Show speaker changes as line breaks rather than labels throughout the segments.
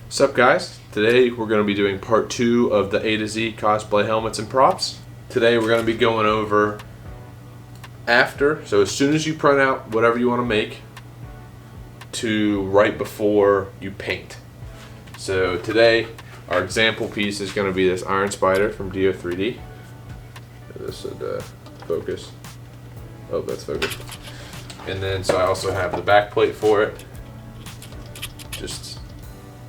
What's up, guys? Today we're going to be doing part 2 of the A to Z cosplay helmets and props. Today we're going to be going over after, so as soon as you print out whatever you want to make, to right before you paint. So today our example piece is going to be this Iron Spider from Do3D. This would focus. Oh, that's focused. And then so I also have the back plate for it. Just,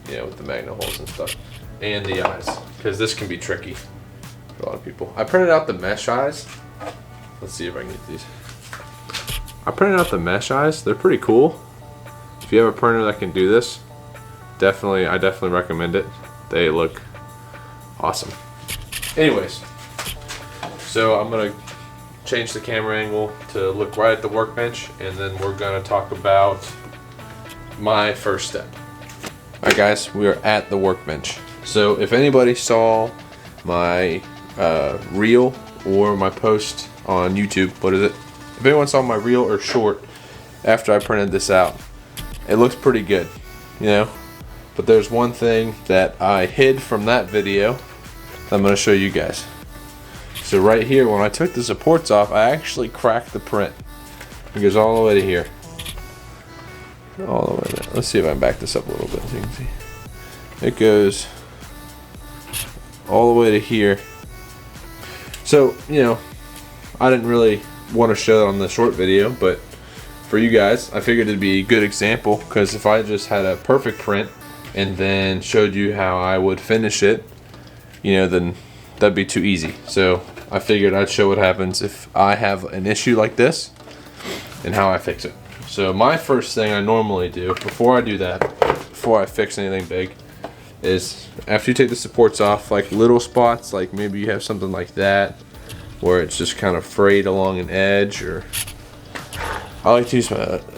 you know, with the magnet holes and stuff, and the eyes, because this can be tricky for a lot of people. I printed out the mesh eyes. Let's see if I can get these. I printed out the mesh eyes. They're pretty cool. If you have a printer that can do this, I definitely recommend it. They look awesome. Anyways, so I'm gonna change the camera angle to look right at the workbench, and then we're gonna talk about my first step. Alright guys, we are at the workbench. So if anybody saw my reel or my post on YouTube, what is it? If anyone saw my reel or short after I printed this out, it looks pretty good, you know? But there's one thing that I hid from that video that I'm going to show you guys. So right here, when I took the supports off, I actually cracked the print. It goes all the way to here. All the way there. Let's see if I can back this up a little bit so you can see. It goes all the way to here. So, you know, I didn't really want to show it on the short video, but for you guys, I figured it'd be a good example, because if I just had a perfect print and then showed you how I would finish it, you know, then that'd be too easy. So I figured I'd show what happens if I have an issue like this and how I fix it. So my first thing I normally do, before I do that, before I fix anything big, is after you take the supports off, like little spots, like maybe you have something like that, where it's just kind of frayed along an edge, or I like to use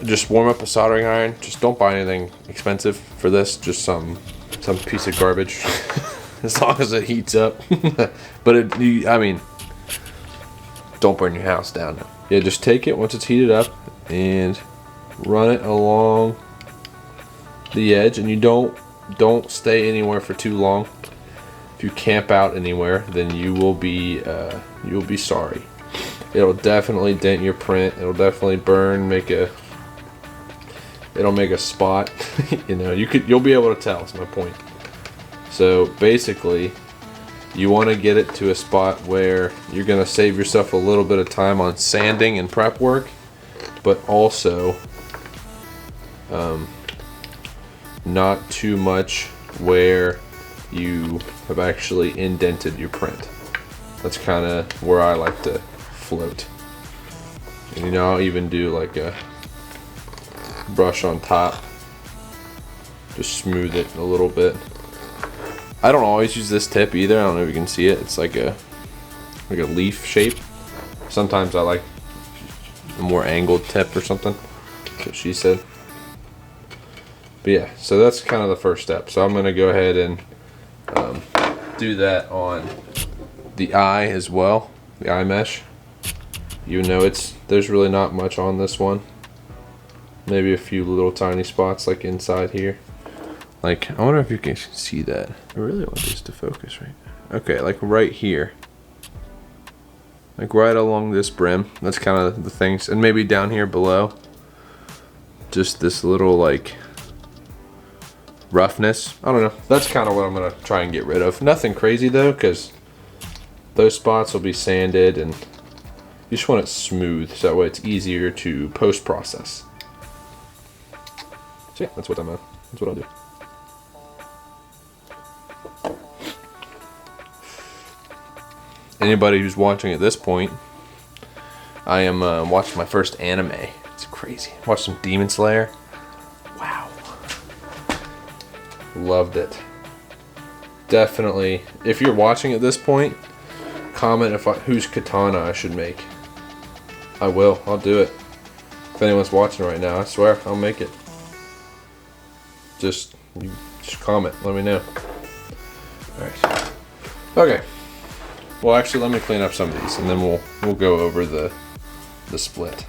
just warm up a soldering iron. Just don't buy anything expensive for this, just some piece of garbage, as long as it heats up. But I mean, don't burn your house down. Yeah, just take it once it's heated up and run it along the edge, and you don't stay anywhere for too long. If you camp out anywhere, then you will be sorry. It'll definitely dent your print. It'll definitely burn, it'll make a spot. You know, you'll be able to tell. That's my point. So basically, you want to get it to a spot where you're going to save yourself a little bit of time on sanding and prep work, but also not too much where you have actually indented your print. That's kind of where I like to float. And, you know, I'll even do like a brush on top, just smooth it a little bit. I don't always use this tip either. I don't know if you can see it. It's like a leaf shape. Sometimes I like a more angled tip or something. That's what she said. But yeah, so that's kind of the first step. So I'm going to go ahead and do that on the eye as well, the eye mesh. Even though there's really not much on this one. Maybe a few little tiny spots like inside here. Like, I wonder if you can see that. I really want this to focus right now. Okay, like right here. Like right along this brim. That's kind of the things. And maybe down here below. Just this little like roughness. I don't know. That's kind of what I'm going to try and get rid of. Nothing crazy though, because those spots will be sanded, and you just want it smooth so that way it's easier to post-process. So yeah, that's what I'll do. Anybody who's watching at this point, I am watching my first anime. It's crazy. Watched some Demon Slayer. Wow. Loved it. Definitely, if you're watching at this point, comment whose katana I should make. I will. I'll do it. If anyone's watching right now, I swear I'll make it. Just comment. Let me know. Alright. Okay. Well, actually, let me clean up some of these, and then we'll go over the split.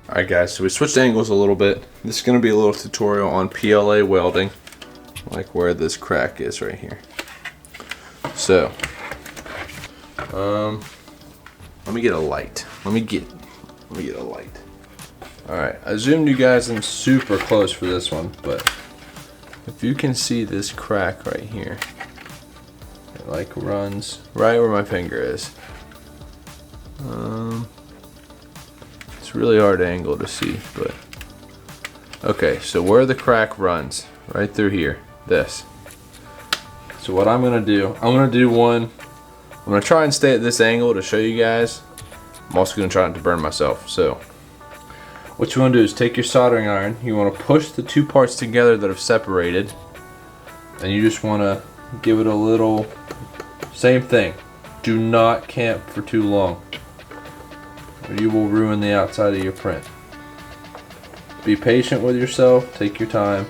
Alright guys, so we switched angles a little bit. This is going to be a little tutorial on PLA welding, like where this crack is right here. So, let me get a light. Let me get a light. Alright, I zoomed you guys in super close for this one, but if you can see this crack right here, it like runs right where my finger is. It's really hard angle to see, but okay, so where the crack runs, right through here, this. So what I'm gonna do, I'm gonna try and stay at this angle to show you guys. I'm also gonna try not to burn myself. So what you wanna do is take your soldering iron, you wanna push the two parts together that have separated, and you just wanna give it a little, same thing. Do not camp for too long, or you will ruin the outside of your print. Be patient with yourself, take your time.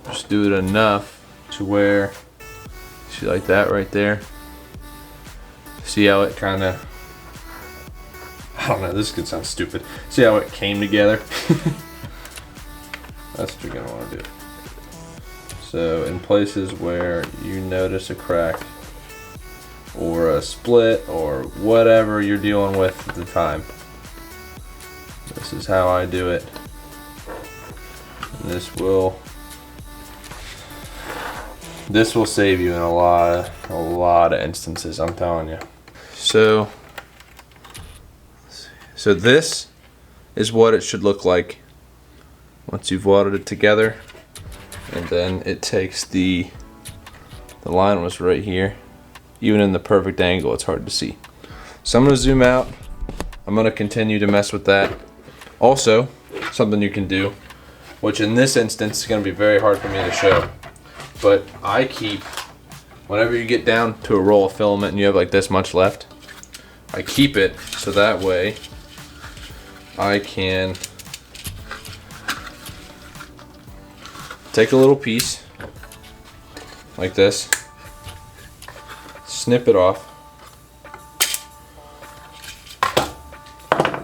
Just do it enough to where, see like that right there? See how it kinda, I don't know, this could sound stupid. See how it came together? That's what you're gonna wanna do. So in places where you notice a crack, or a split, or whatever you're dealing with at the time, this is how I do it. And this will save you in a lot of instances, I'm telling you. So this is what it should look like once you've welded it together. And then it takes the line was right here. Even in the perfect angle, it's hard to see. So I'm gonna zoom out. I'm gonna continue to mess with that. Also, something you can do, which in this instance is gonna be very hard for me to show, but I keep, whenever you get down to a roll of filament and you have like this much left, I keep it so that way I can take a little piece like this, snip it off,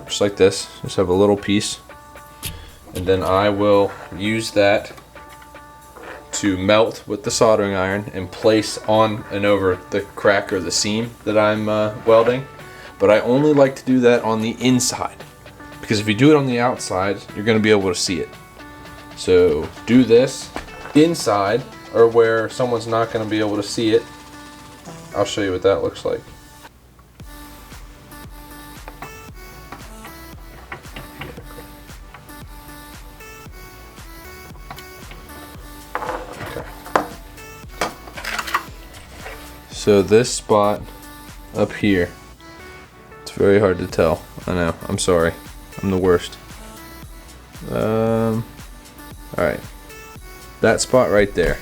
just like this, just have a little piece, and then I will use that to melt with the soldering iron and place on and over the crack or the seam that I'm welding. But I only like to do that on the inside, because if you do it on the outside, you're going to be able to see it. So do this inside, or where someone's not going to be able to see it. I'll show you what that looks like. Okay. So this spot up here, it's very hard to tell. I know, I'm sorry. I'm the worst. Alright. That spot right there.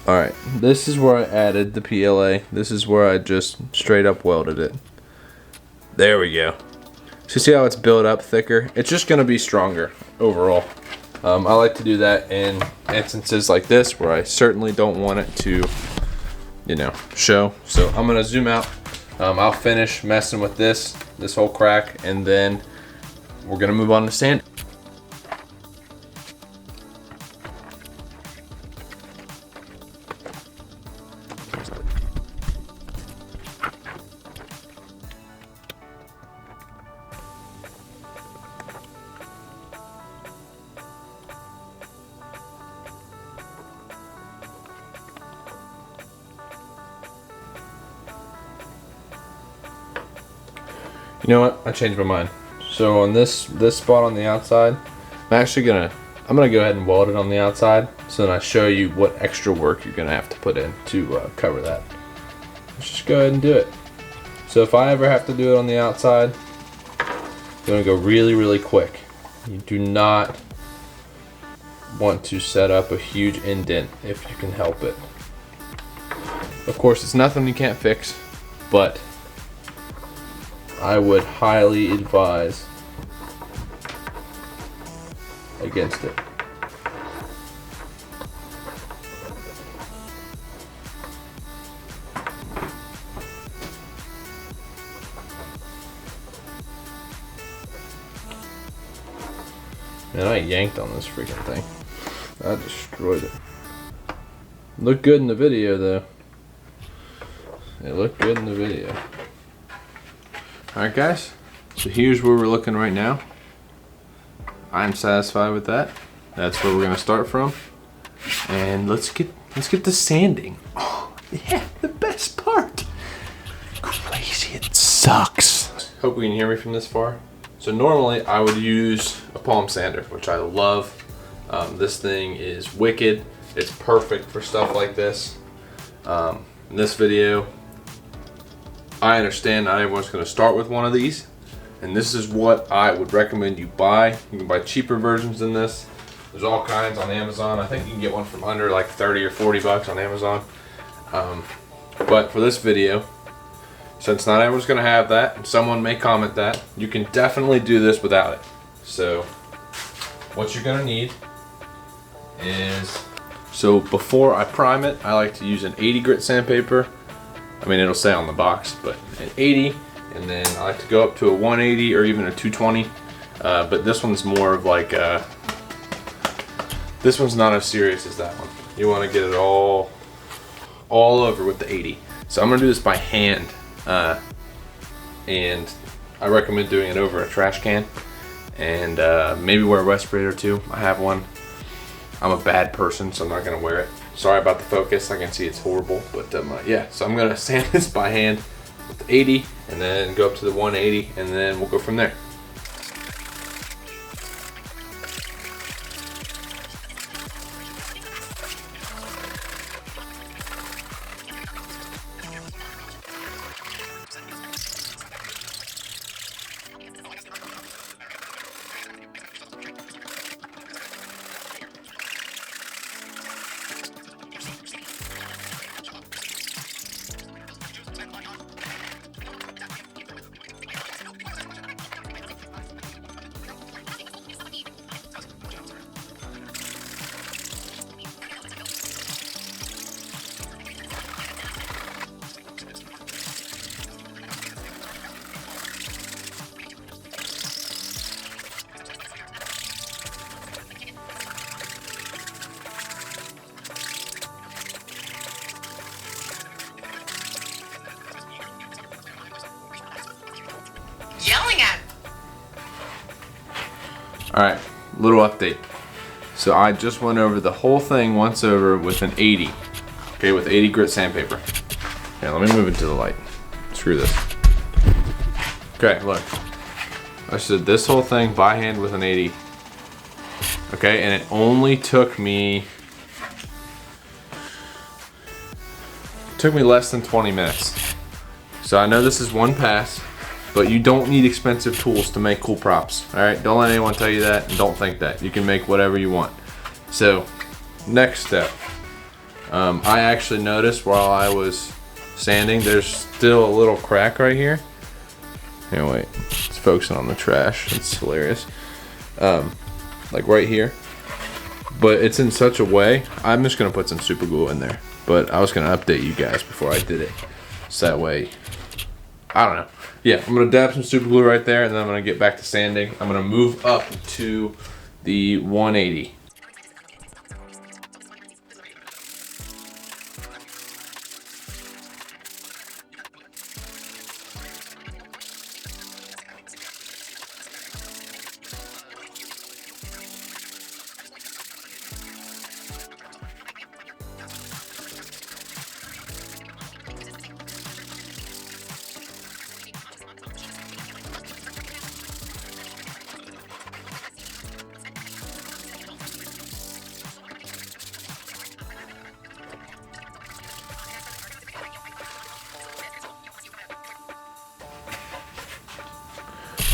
Alright, this is where I added the PLA. This is where I just straight up welded it. There we go. So see how it's built up thicker? It's just going to be stronger overall. I like to do that in instances like this where I certainly don't want it to, you know, show. So I'm going to zoom out. I'll finish messing with this whole crack, and then we're going to move on to sand. You know what? I changed my mind. So on this spot on the outside, I'm gonna go ahead and weld it on the outside, so then I show you what extra work you're gonna have to put in to cover that. Let's just go ahead and do it. So if I ever have to do it on the outside, you want to go really, really quick. You do not want to set up a huge indent if you can help it. Of course, it's nothing you can't fix, but I would highly advise against it. Man, I yanked on this freaking thing. I destroyed it. Looked good in the video though. It looked good in the video. Alright guys, so here's where we're looking right now. I'm satisfied with that. That's where we're gonna start from. And let's get the sanding. Oh yeah, the best part. Crazy, it sucks. Hope you can hear me from this far. So normally I would use a palm sander, which I love. This thing is wicked. It's perfect for stuff like this. In this video, I understand not everyone's gonna start with one of these. And this is what I would recommend you buy. You can buy cheaper versions than this. There's all kinds on Amazon. I think you can get one from under like 30 or 40 bucks on Amazon. But for this video, since not everyone's gonna have that, and someone may comment that, you can definitely do this without it. So what you're gonna need is, so before I prime it, I like to use an 80 grit sandpaper. I mean, it'll say on the box, but an 80, and then I like to go up to a 180 or even a 220. But this one's more of like this one's not as serious as that one. You wanna get it all over with the 80. So I'm gonna do this by hand. And I recommend doing it over a trash can, and maybe wear a respirator too. I have one. I'm a bad person, so I'm not gonna wear it. Sorry about the focus. I can see it's horrible, but yeah. So I'm gonna sand this by hand with the 80, and then go up to the 180, and then we'll go from there.
Yelling at.
Alright, little update. So I just went over the whole thing once over with an 80. Okay, with 80 grit sandpaper. Okay, let me move it to the light. Screw this. Okay, look. I did this whole thing by hand with an 80. Okay, and it only took me less than 20 minutes. So I know this is one pass, but you don't need expensive tools to make cool props. All right, don't let anyone tell you that, and don't think that. You can make whatever you want. So, next step. I actually noticed while I was sanding, there's still a little crack right here. Here, wait, it's focusing on the trash. It's hilarious. Like right here. But it's in such a way, I'm just gonna put some super glue in there. But I was gonna update you guys before I did it. So that way, I don't know. Yeah, I'm gonna dab some super glue right there, and then I'm gonna get back to sanding. I'm gonna move up to the 180.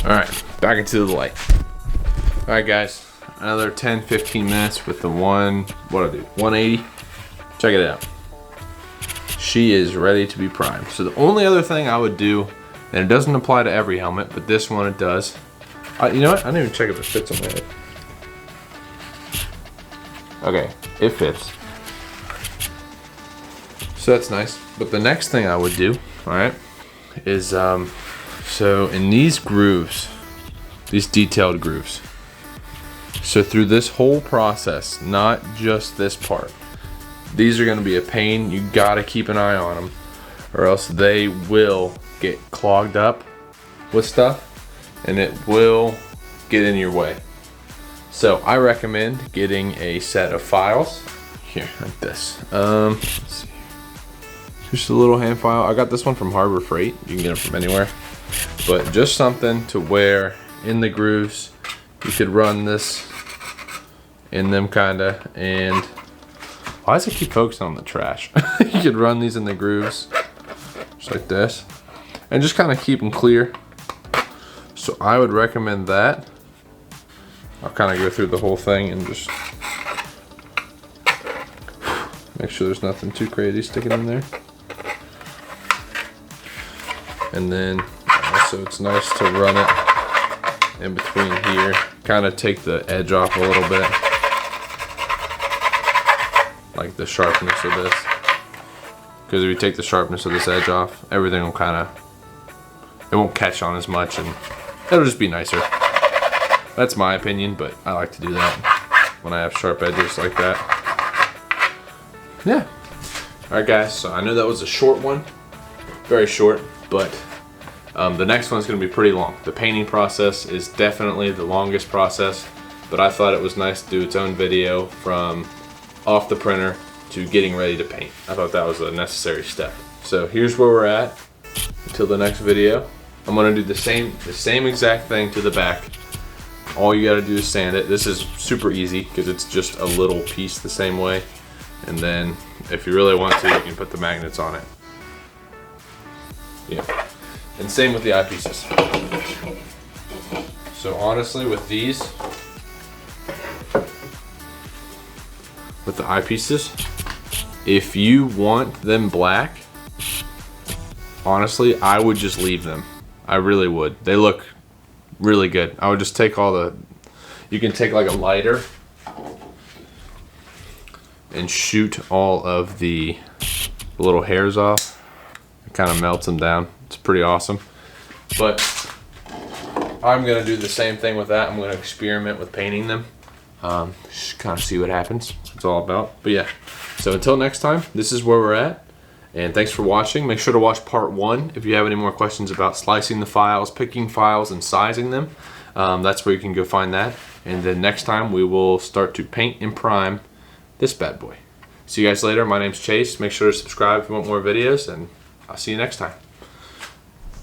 Alright, back into the light. Alright guys, another 10-15 minutes with the 180. Check it out. She is ready to be primed. So the only other thing I would do, and it doesn't apply to every helmet, but this one it does. You know what? I didn't even check if it fits on my head. Okay, it fits. So that's nice. But the next thing I would do, alright, is so in these grooves, these detailed grooves, So through this whole process, not just this part, these are going to be a pain. You got to keep an eye on them, or else they will get clogged up with stuff and it will get in your way. So I recommend getting a set of files here like this. Let's see. Just a little hand file. I got this one from Harbor Freight. You can get it from anywhere, but just something to where in the grooves you could run this in them kinda. And why does it keep focusing on the trash? You could run these in the grooves just like this and just kind of keep them clear. So I would recommend that. I'll kind of go through the whole thing and just make sure there's nothing too crazy sticking in there. And then also it's nice to run it in between here, kind of take the edge off a little bit, like the sharpness of this, because if you take the sharpness of this edge off, everything will kind of, it won't catch on as much and it'll just be nicer. That's my opinion, but I like to do that when I have sharp edges like that. Yeah. Alright guys, so I know that was a short one, very short, but the next one's going to be pretty long. The painting process is definitely the longest process, but I thought it was nice to do its own video from off the printer to getting ready to paint. I thought that was a necessary step. So here's where we're at until the next video. I'm going to do the same exact thing to the back. All you got to do is sand it. This is super easy because it's just a little piece the same way. And then if you really want to, you can put the magnets on it. Yeah. And same with the eyepieces. So honestly, with these, with the eyepieces, if you want them black, honestly, I would just leave them. I really would. They look really good. I would just take all the, you can take like a lighter and shoot all of the little hairs off. It kind of melts them down. It's pretty awesome. But I'm gonna do the same thing with that. I'm gonna experiment with painting them. Just kind of see what happens. That's what it's all about. But yeah, so until next time, this is where we're at. And thanks for watching. Make sure to watch part 1 if you have any more questions about slicing the files, picking files, and sizing them. That's where you can go find that. And then next time we will start to paint and prime this bad boy. See you guys later. My name's Chase. Make sure to subscribe if you want more videos, and I'll see you next time.